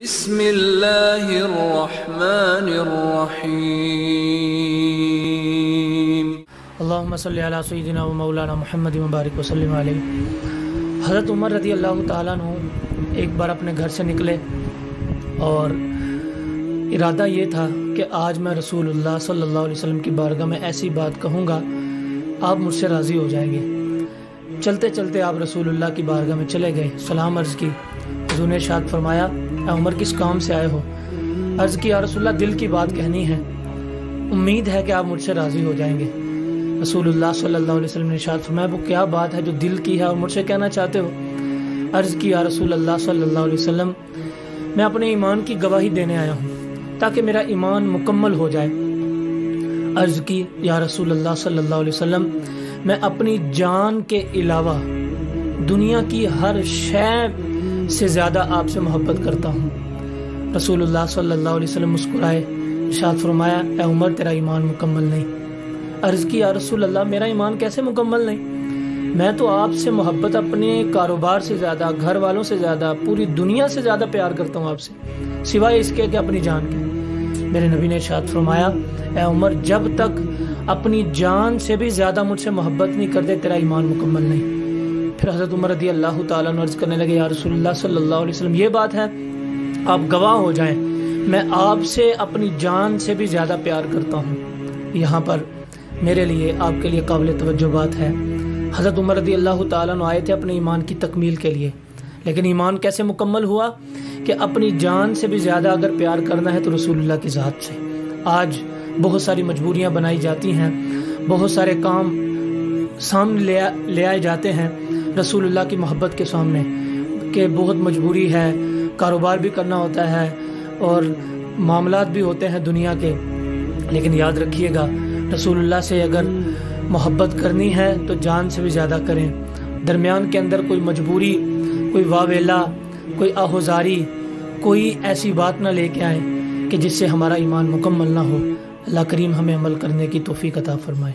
بسم اللہ الرحمن الرحیم اللہم صلی علی سیدنا و مولانا محمد مبارک وسلم علیہ۔ حضرت عمر رضی اللہ تعالیٰ عنہ ایک بار اپنے گھر سے نکلے اور ارادہ یہ تھا کہ آج میں رسول اللہ صلی اللہ علیہ وسلم کی بارگاہ میں ایسی بات کہوں گا آپ مجھ سے راضی ہو جائیں گے۔ چلتے چلتے آپ رسول اللہ کی بارگاہ میں چلے گئے، سلام عرض کی، حضور نے ارشاد فرمایا اے عمر کس کام سے آئے ہو؟ عرض کی یا رسول اللہ دل کی بات کہنی ہے، امید ہے کہ آپ مجھ سے راضی ہو جائیں گے۔ رسول اللہ صلی اللہ علیہ وسلم نے ارشاد فرمایا وہ کیا بات ہے جو دل کی ہے اور مجھ سے کہنا چاہتے ہو؟ عرض کی یا رسول اللہ صلی اللہ علیہ وسلم میں اپنے ایمان کی گواہی دینے آیا ہوں تاکہ میرا ایمان مکمل ہو جائے۔ عرض کی یا رسول اللہ صلی اللہ علیہ وسلم میں اپنی جان کے علاوہ دنیا کی ہر شے سے زیادہ آپ سے محبت کرتا ہوں۔ رسول اللہ صلی اللہ علیہ وسلم مسکرائے، ارشاد فرمایا اے عمر تیرا ایمان مکمل نہیں۔ عرض کی یا رسول اللہ میرا ایمان کیسے مکمل نہیں؟ میں تو آپ سے محبت اپنے کاروبار سے زیادہ، گھر والوں سے زیادہ، پوری دنیا سے زیادہ پیار کرتا ہوں آپ سے، سوائے اس کے کہ اپنی جان کے۔ میرے نبی نے ارشاد فرمایا اے عمر جب تک اپنی جان سے بھی زیادہ مجھ سے محبت نہیں کرتے تیرا ایمان مکمل نہیں۔ پھر حضرت عمر رضی اللہ تعالیٰ عنہ عرض کرنے لگے یا رسول اللہ صلی اللہ علیہ وسلم یہ بات ہے آپ گواہ ہو جائیں میں آپ سے اپنی جان سے بھی زیادہ پیار کرتا ہوں۔ یہاں پر میرے لیے آپ کے لیے قابل توجہ بات ہے، حضرت عمر رضی اللہ تعالیٰ عنہ آئے تھے اپنے ایمان کی تکمیل کے لیے، لیکن ایمان کیسے مکمل ہوا کہ اپنی جان سے بھی زیادہ اگر پیار کرنا ہے تو رسول اللہ کی ذات سے۔ آج بہت ساری مجبوریاں بنائی جاتی ہیں، بہت سارے کام سامنے لے آئے جاتے ہیں رسول اللہ کی محبت کے سامنے کہ بہت مجبوری ہے، کاروبار بھی کرنا ہوتا ہے اور معاملات بھی ہوتے ہیں دنیا کے، لیکن یاد رکھیے گا رسول اللہ سے اگر محبت کرنی ہے تو جان سے بھی زیادہ کریں۔ درمیان کے اندر کوئی مجبوری، کوئی واویلا، کوئی آہوزاری، کوئی ایسی بات نہ لے کے آئیں کہ جس سے ہمارا ایمان مکمل نہ ہو۔ اللہ کریم ہمیں عمل کرنے کی توفیق عطا فرمائے۔